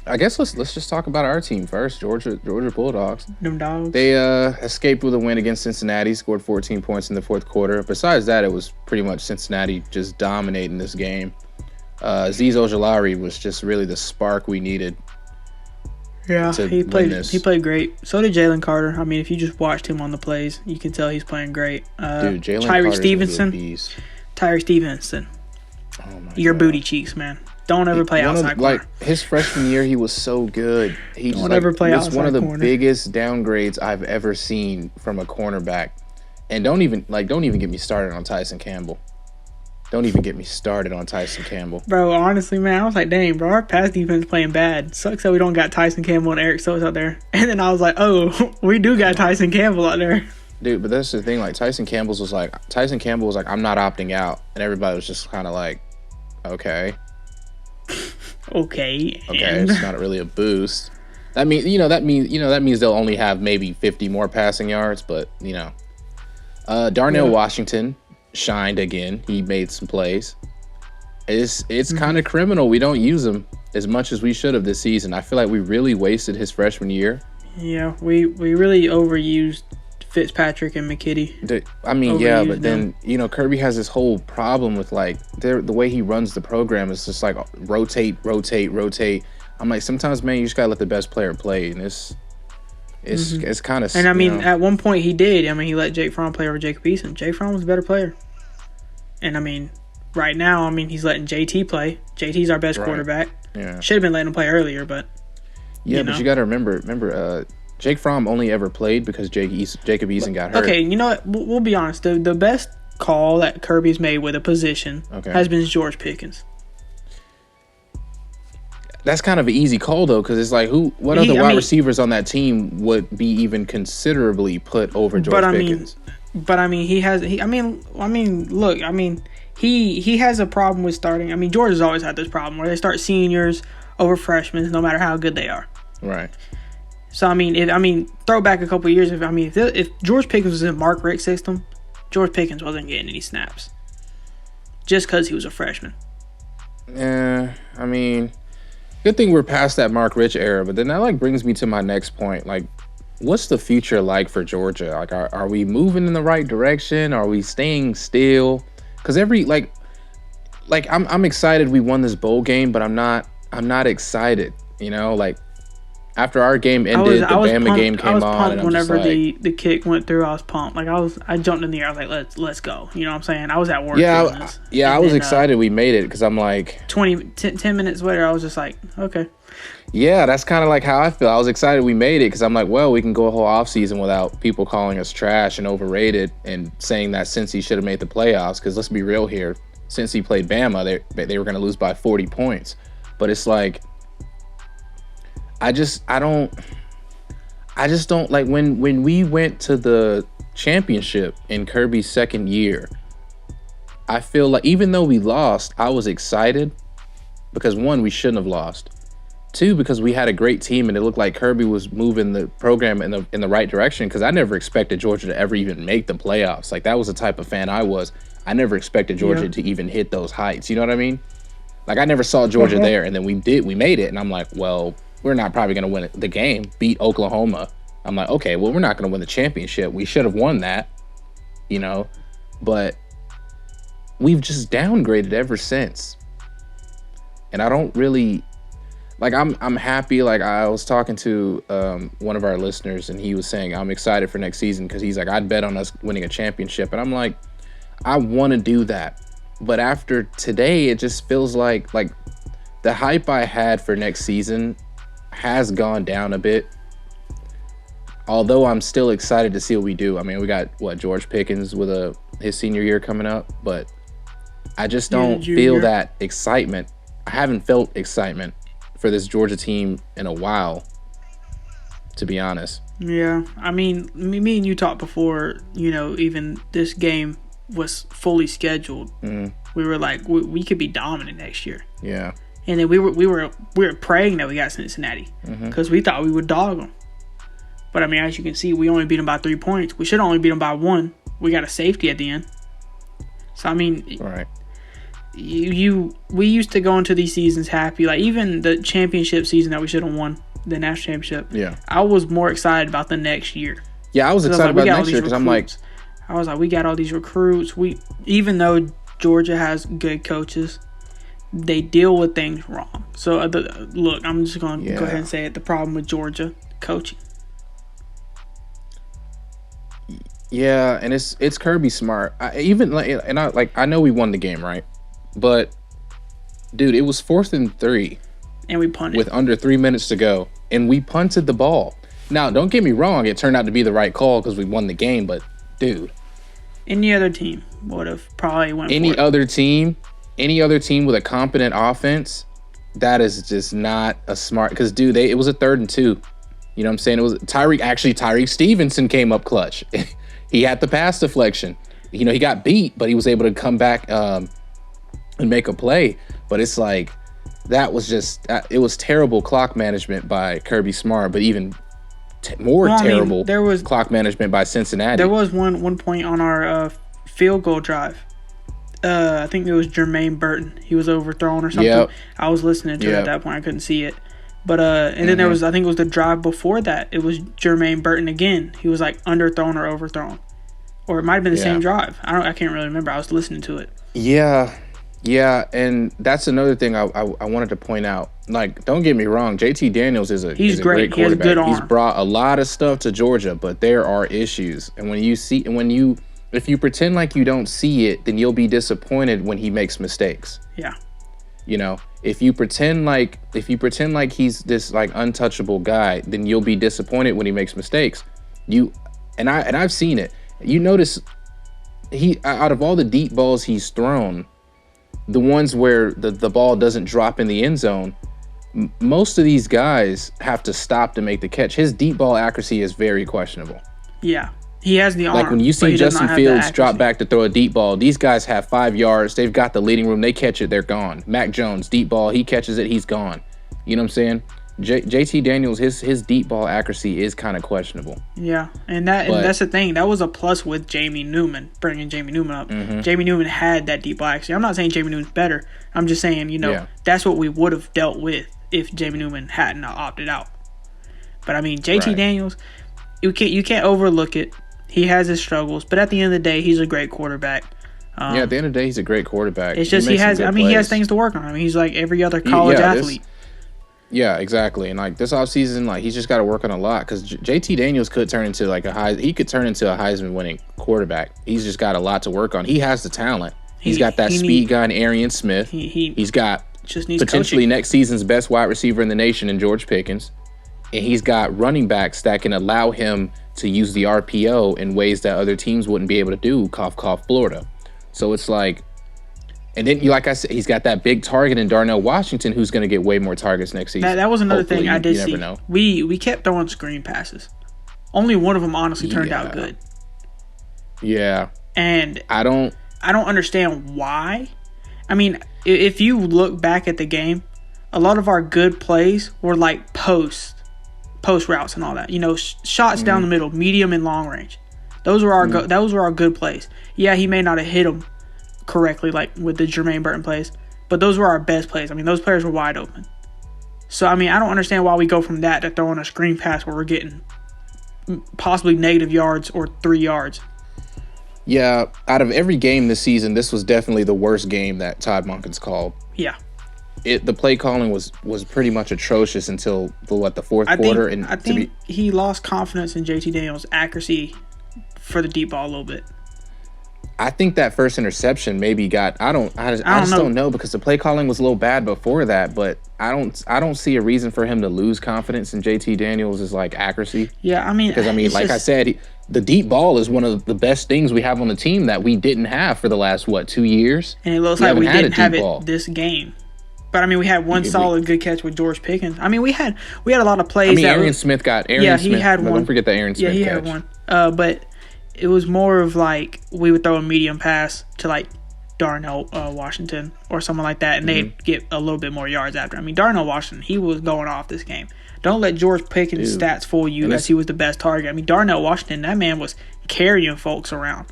I guess let's just talk about our team first, Georgia Bulldogs. Them dogs. They escaped with a win against Cincinnati, scored 14 points in the fourth quarter. Besides that, it was pretty much Cincinnati just dominating this game. Azeez Ojulari was just really the spark we needed. Yeah, he played great. So did Jalen Carter. I mean, if you just watched him on the plays, you can tell he's playing great. Dude, Jalen Carter's Tyree Stevenson. Oh my Your God. Booty cheeks, man. Don't ever play outside corner. Like his freshman year, he was so good. He Don't ever play outside corner. It's one of the biggest downgrades I've ever seen from a cornerback. And don't even get me started on Tyson Campbell. Don't even get me started on Tyson Campbell. Bro, honestly, man, I was like, dang, bro, our pass defense playing bad. Sucks that we don't got Tyson Campbell and Eric Stokes out there. And then I was like, oh, we do got Tyson Campbell out there. Dude, but that's the thing. Like Tyson Campbell was like, I'm not opting out, and everybody was just kind of like, okay. Okay, it's not really a boost. That means they'll only have maybe 50 more passing yards, but Darnell Washington shined again. He made some plays. It's kind of criminal we don't use him as much as we should have this season. I feel like we really wasted his freshman year. Yeah, we really overused Fitzpatrick and McKitty. But then Kirby has this whole problem with like the way he runs the program is just like rotate. I'm like, sometimes, man, you just gotta let the best player play, and it's kind of. And I mean, at one point he did. I mean, he let Jake Fromm play over Jacob Eason. Jake Fromm was a better player. And I mean, right now, I mean, he's letting JT play. JT's our best quarterback. Yeah, should have been letting him play earlier, but but you got to remember. Jake Fromm only ever played because Jacob Eason got hurt. Okay, you know what? We'll be honest. The best call that Kirby's made with a position has been George Pickens. That's kind of an easy call, though, because it's like, what other wide receivers on that team would be even considerably put over George Pickens? But I mean, he has a problem with starting. I mean, George has always had this problem where they start seniors over freshmen, no matter how good they are. Right. So I mean, throw back a couple of years. If George Pickens was in Mark Richt's system, George Pickens wasn't getting any snaps, just because he was a freshman. Yeah, I mean, good thing we're past that Mark Richt era. But then that brings me to my next point. Like, what's the future like for Georgia? Like, are we moving in the right direction? Are we staying still? Because I'm excited we won this bowl game, but I'm not excited. After our game ended, the Bama game came on. I was pumped whenever the kick went through. I was pumped. I jumped in the air. I was like, let's go. You know what I'm saying? I was at work. I was excited we made it because I'm like 10 minutes later, I was just like, okay. Yeah, that's kind of like how I feel. I was excited we made it because I'm like, well, we can go a whole offseason without people calling us trash and overrated and saying that Cincy should have made the playoffs. Because let's be real here, Cincy played Bama, they were going to lose by 40 points. But it's like, I just don't like when we went to the championship in Kirby's second year. I feel like even though we lost, I was excited because one, we shouldn't have lost. Two, because we had a great team and it looked like Kirby was moving the program in the right direction. Because I never expected Georgia to ever even make the playoffs. Like, that was the type of fan I was. I never expected Georgia to even hit those heights. You know what I mean? Like, I never saw Georgia there, and then we made it, and I'm like, well, we're not probably going to win the game, beat Oklahoma. I'm like, okay, well, we're not going to win the championship. We should have won that, but we've just downgraded ever since. And I don't really, I'm happy. Like, I was talking to one of our listeners, and he was saying, I'm excited for next season because he's like, I'd bet on us winning a championship. And I'm like, I want to do that. But after today, it just feels like the hype I had for next season has gone down a bit. Although I'm still excited to see what we do. I mean, we got George Pickens with his senior year coming up, but I just don't feel that excitement. I haven't felt excitement for this Georgia team in a while, to be honest. Yeah, I mean, me and you talked before. Even this game was fully scheduled. We were like, we could be dominant next year. Yeah. And then we were praying that we got Cincinnati because we thought we would dog them. But I mean, as you can see, we only beat them by 3 points. We should only beat them by 1. We got a safety at the end. So I mean, right. we used to go into these seasons happy. Like, even the championship season that we should have won, the national championship. Yeah. I was more excited about the next year. Yeah, I was excited about next year because I'm like, I was like, we got all these recruits. Even though Georgia has good coaches, they deal with things wrong. So look, I'm just going to go ahead and say it. The problem with Georgia, coaching. Yeah, and it's Kirby Smart. I know we won the game, right? But dude, it was 4th and 3. And we punted with under 3 minutes to go, and we punted the ball. Now, don't get me wrong; it turned out to be the right call because we won the game. But, dude, any other team would have probably went. Any other team with a competent offense, that is just not a smart. Because, dude, it was a 3rd and 2. You know what I'm saying? It was Tyreek Stevenson came up clutch. He had the pass deflection. You know, he got beat, but he was able to come back and make a play. But it's like, that was just it was terrible clock management by Kirby Smart, but even terrible there was clock management by Cincinnati. There was one point on our field goal drive. I think it was Jermaine Burton. He was overthrown or something. Yep. I was listening to it at that point. I couldn't see it. But and then there was, I think it was the drive before that. It was Jermaine Burton again. He was like underthrown or overthrown, or it might have been the same drive. I can't really remember. I was listening to it. Yeah, and that's another thing I wanted to point out. Like, don't get me wrong, JT Daniels is a great quarterback. He has a good arm. He's brought a lot of stuff to Georgia, but there are issues. And if you pretend like you don't see it, then you'll be disappointed when he makes mistakes. Yeah. You know, if you pretend like he's this like untouchable guy, then you'll be disappointed when he makes mistakes. I've seen it. You notice out of all the deep balls he's thrown, the ones where the ball doesn't drop in the end zone, most of these guys have to stop to make the catch. His deep ball accuracy is very questionable. Yeah, he has the arm. Like when you see Justin Fields drop back to throw a deep ball, these guys have 5 yards. They've got the leading room. They catch it, they're gone. Mac Jones, deep ball, he catches it, he's gone. You know what I'm saying? JT Daniels, his deep ball accuracy is kind of questionable. Yeah, and that's the thing. That was a plus with Jamie Newman, bringing Jamie Newman up. Mm-hmm. Jamie Newman had that deep ball accuracy. I'm not saying Jamie Newman's better. I'm just saying, that's what we would have dealt with if Jamie Newman hadn't opted out. But I mean, JT Daniels, you can't overlook it. He has his struggles, but at the end of the day, he's a great quarterback. At the end of the day, he's a great quarterback. It's just he has things to work on. I mean, he's like every other college athlete. Yeah, exactly. And like this offseason, like he's just got to work on a lot because JT Daniels could turn into a Heisman winning quarterback. He's just got a lot to work on. He has the talent. He's got that speed guy in Arian Smith. He's got potentially coaching. Next season's best wide receiver in the nation in George Pickens. And he's got running backs that can allow him to use the RPO in ways that other teams wouldn't be able to do, cough, cough, Florida. So it's like, and then, like I said, he's got that big target in Darnell Washington who's going to get way more targets next season. That was another thing I did see. Never know. We kept throwing screen passes. Only one of them honestly turned out good. Yeah. And I don't understand why. I mean, if you look back at the game, a lot of our good plays were like post routes and all that. Shots down the middle, medium and long range. Those were our good plays. Yeah, he may not have hit them correctly, like with the Jermaine Burton plays, but those were our best plays. I mean, those players were wide open. So, I mean, I don't understand why we go from that to throwing a screen pass where we're getting possibly negative yards or 3 yards. Yeah, out of every game this season, this was definitely the worst game that Todd Monken's called. Yeah. The play calling was pretty much atrocious until the fourth quarter. I think he lost confidence in JT Daniels' accuracy for the deep ball a little bit. I think that first interception maybe got. I just don't know because the play calling was a little bad before that. But I don't see a reason for him to lose confidence in JT Daniels' like accuracy. Yeah, I mean, because I said, the deep ball is one of the best things we have on the team that we didn't have for the last 2 years. And it looks like we didn't have it this game. But I mean, we had one solid good catch with George Pickens. I mean, we had a lot of plays. I mean, Arian Smith. He had one. Don't forget that Arian Smith. Yeah, he had one. But it was more of like we would throw a medium pass to like Darnell Washington or someone like that, and they'd get a little bit more yards after. I mean, Darnell Washington, he was going off this game. Don't let George Pickens' stats fool you that he was the best target. I mean, Darnell Washington, that man was carrying folks around.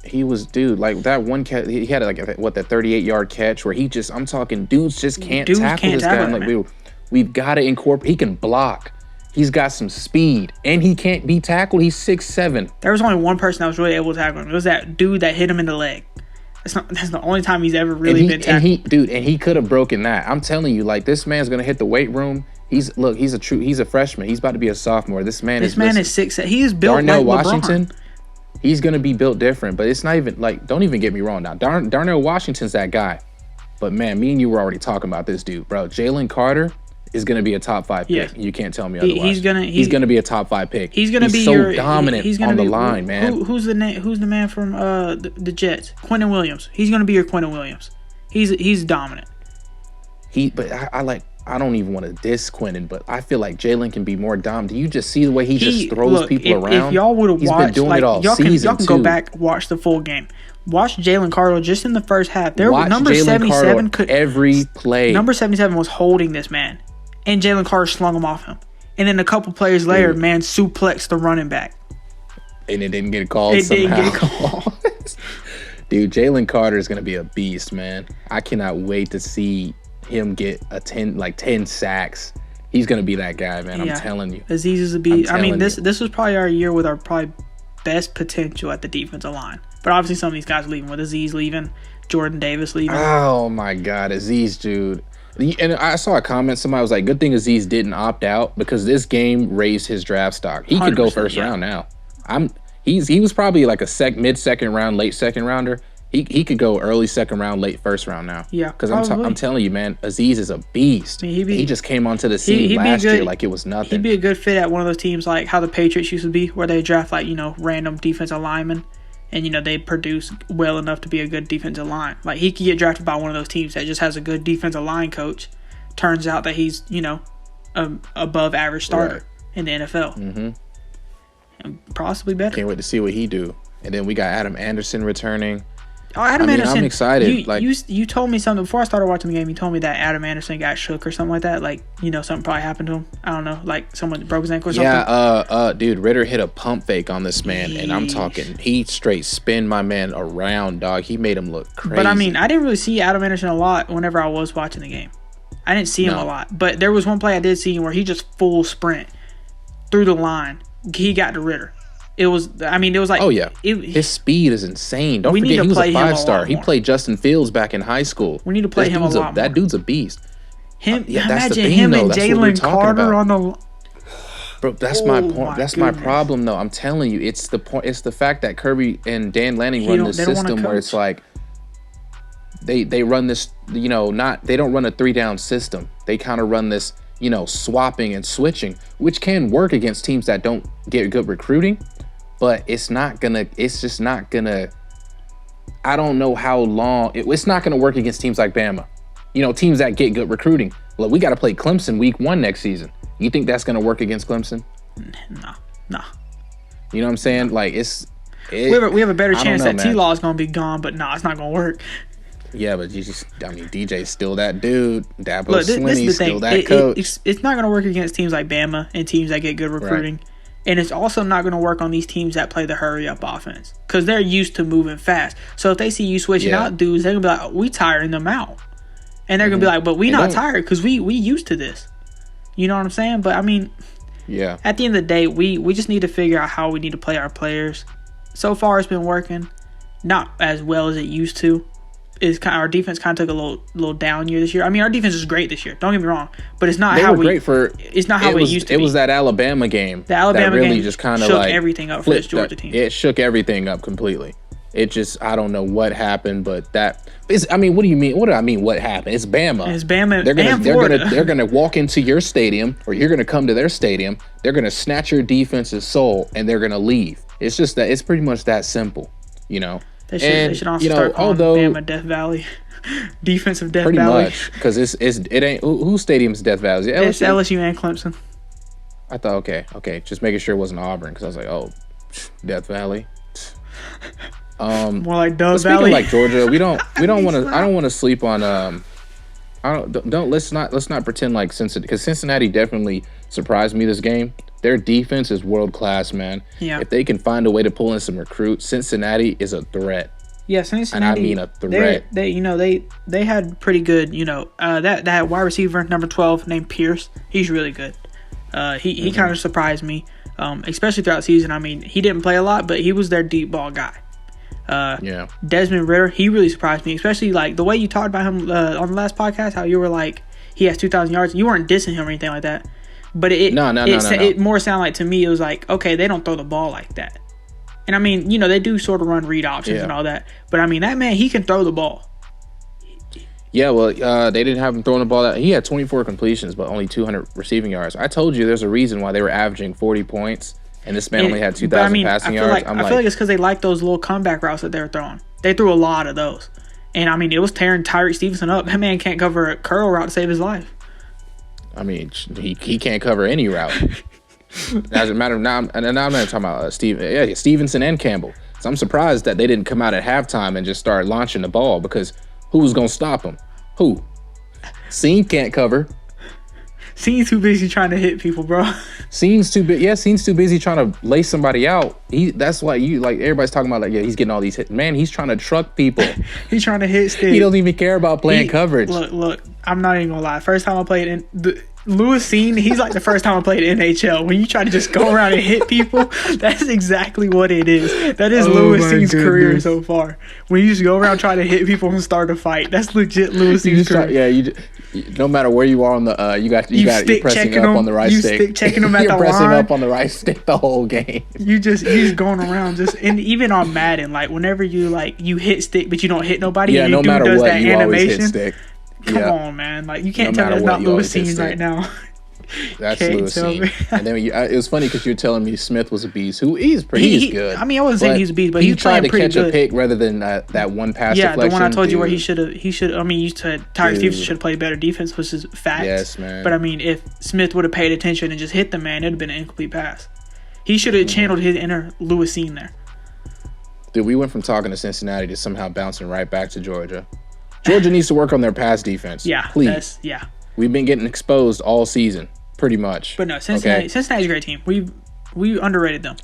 He was, dude, like that one catch. He had like that 38-yard catch where I'm talking, dudes just can't tackle this guy. I'm like, we've got to incorporate. He can block. He's got some speed, and he can't be tackled. He's 6'7". There was only one person that was really able to tackle him. It was that dude that hit him in the leg. That's the only time he's ever really been tackled. And he could have broken that. I'm telling you, like, this man's gonna hit the weight room. He's a freshman. He's about to be a sophomore. This man is 6'. He is built Darnell like Washington. LeBron. He's gonna be built different, but it's not even like. Don't even get me wrong. Now, Darnell Washington's that guy, but man, me and you were already talking about this dude, bro. Jalen Carter is going to be a top 5 pick. You can't tell me otherwise. He's going to be a top 5 pick. He's going to be so dominant on the line, man. Who's the man from the Jets? Quentin Williams. He's going to be your Quentin Williams. He's dominant. I don't even want to diss Quentin, but I feel like Jalen can be more dominant. Do you just see the way he just throws people around? If y'all would have watched, been doing it all y'all season can go back, watch the full game. Watch Jalen Carter just in the first half. Number Jalen 77 could every play. Number 77 was holding this man, and Jalen Carter slung him off him. And then a couple players later, man suplexed the running back. And it didn't get called Dude, Jalen Carter is going to be a beast, man. I cannot wait to see him get 10 sacks. He's going to be that guy, man. I'm telling you. Azeez is a beast. I mean, this was probably our year with our probably best potential at the defensive line. But obviously some of these guys leaving, with Azeez leaving, Jordan Davis leaving. Oh, my God. Azeez, dude. And I saw a comment. Somebody was like, good thing Azeez didn't opt out because this game raised his draft stock. He could go first round now. He was probably like a mid-second round, late second rounder. He could go early second round, late first round now. Yeah, because I'm telling you, man, Azeez is a beast. I mean, he just came onto the scene last year like it was nothing. He'd be a good fit at one of those teams like how the Patriots used to be, where they draft random defensive linemen, and they produce well enough to be a good defensive line. Like he could get drafted by one of those teams that just has a good defensive line coach. Turns out that he's above average starter in the NFL, and possibly better. Can't wait to see what he do. And then we got Adam Anderson returning. Oh, Anderson! I'm excited. You told me something before I started watching the game. You told me that Adam Anderson got shook or something like that. Like something probably happened to him. I don't know. Like someone broke his ankle or something. Yeah. Dude, Ritter hit a pump fake on this man, and I'm talking. He straight spinned my man around, dog. He made him look crazy. But I mean, I didn't really see Adam Anderson a lot whenever I was watching the game. I didn't see him a lot, but there was one play I did see him where he just full sprint through the line. He got to Ritter. It was like, oh yeah, his speed is insane. Don't forget, he was a 5-star. He played Justin Fields back in high school. We need to play him a lot more. That dude's a beast. Imagine him and Jalen Carter on the. Bro, that's my point. That's my problem, though. I'm telling you, it's the point. It's the fact that Kirby and Dan Lanning run this system where it's like they run this. They don't run a 3-down system. They kind of run this. Swapping and switching, which can work against teams that don't get good recruiting. But it's just not gonna. I don't know how long. It's not gonna work against teams like Bama. Teams that get good recruiting. Look, we got to play Clemson week 1 next season. You think that's gonna work against Clemson? No. You know what I'm saying? Like we have a better chance that T-Law is gonna be gone, but it's not gonna work. Yeah, but DJ's still that dude. Dabo Swinney's still that coach. It's not gonna work against teams like Bama and teams that get good recruiting. Right. And it's also not going to work on these teams that play the hurry-up offense because they're used to moving fast. So if they see you switching out dudes, they're going to be like, we tiring them out. And they're going to be like, but we not tired because we used to this. You know what I'm saying? But, I mean, at the end of the day, we just need to figure out how we need to play our players. So far, it's been working. Not as well as it used to. Our defense kind of took a little down year this year. I mean, our defense is great this year. Don't get me wrong, but it's not how it's not how it used to be. It was that Alabama game. The Alabama that really game just kind of shook everything up for this Georgia team. It shook everything up completely. It just I don't know what happened, but that is. I mean, what do you mean? What do I mean? What happened? It's Bama. It's Bama. They're gonna walk into your stadium, or you're gonna come to their stadium. They're gonna snatch your defense's soul, and they're gonna leave. It's just that. It's pretty much that simple. They should also start calling Bama Death Valley. Defensive Death Valley. Pretty much, because it ain't whose stadium's Death Valley? It's LSU and Clemson. I thought okay, just making sure it wasn't Auburn because I was like, oh, Death Valley. More like Dove Valley. Valley. Like Georgia, we don't want to. I don't want to sleep on. Let's not pretend like Cincinnati, because Cincinnati definitely surprised me this game. Their defense is world class, man. Yeah. If they can find a way to pull in some recruits, Cincinnati is a threat. Yeah, Cincinnati. And I mean a threat. They had pretty good, that wide receiver number 12 named Pierce. He's really good. He kind of surprised me, especially throughout the season. I mean, he didn't play a lot, but he was their deep ball guy. Desmond Ridder, he really surprised me, especially like the way you talked about him on the last podcast, how you were like, he has 2,000 yards. You weren't dissing him or anything like that. But it more sounded like, to me, it was like, okay, they don't throw the ball like that. And I mean, they do sort of run read options and all that. But I mean, that man, he can throw the ball. Yeah, well, they didn't have him throwing the ball. He had 24 completions, but only 200 receiving yards. I told you there's a reason why they were averaging 40 points, and this man only had 2,000 passing yards. I feel like it's because they like those little comeback routes that they were throwing. They threw a lot of those. And I mean, it was tearing Tyreek Stevenson up. That man can't cover a curl route to save his life. I mean, he can't cover any route. Doesn't matter now. And I'm not talking about Stevenson and Campbell. So I'm surprised that they didn't come out at halftime and just start launching the ball, because who's gonna stop him? Who? Scene can't cover. Scene's too busy trying to hit people, bro. Scene's too busy trying to lay somebody out. That's why everybody's talking about he's getting all these hits. Man, he's trying to truck people. He's trying to hit stick. He doesn't even care about playing coverage. Look, I'm not even gonna lie. First time I played Lewis Scene, he's like the first time I played NHL. When you try to just go around and hit people, that's exactly what it is. That is Lewis Scene's career so far. When you just go around trying to hit people and start a fight, that's legit Lewis Scene's career. No matter where you are on the, you're pressing up on the right stick. Stick checking them at the line. You're pressing up on the right stick the whole game. You just going around and even on Madden, like whenever you hit stick but you don't hit nobody. Yeah, and no matter does what, that you animation, always hit stick. Come on, man! Like you can't tell me that's not Lewis Scene right now. That's Lewis Scene. And then it was funny because you were telling me Smith was a beast. He's good. I mean, I wasn't saying he's a beast, but he he's tried to catch good. a pick rather than that one pass deflection. Yeah, the one I told you where he should. I mean, you said Tyreek Stevenson should have played better defense, which is facts. Yes, man. But I mean, if Smith would have paid attention and just hit the man, it'd have been an incomplete pass. He should have channeled his inner Lewis Scene there. Dude, we went from talking to Cincinnati to somehow bouncing right back to Georgia. Georgia needs to work on their pass defense. Yeah, please. We've been getting exposed all season, pretty much. But no, Cincinnati's a great team. We underrated them.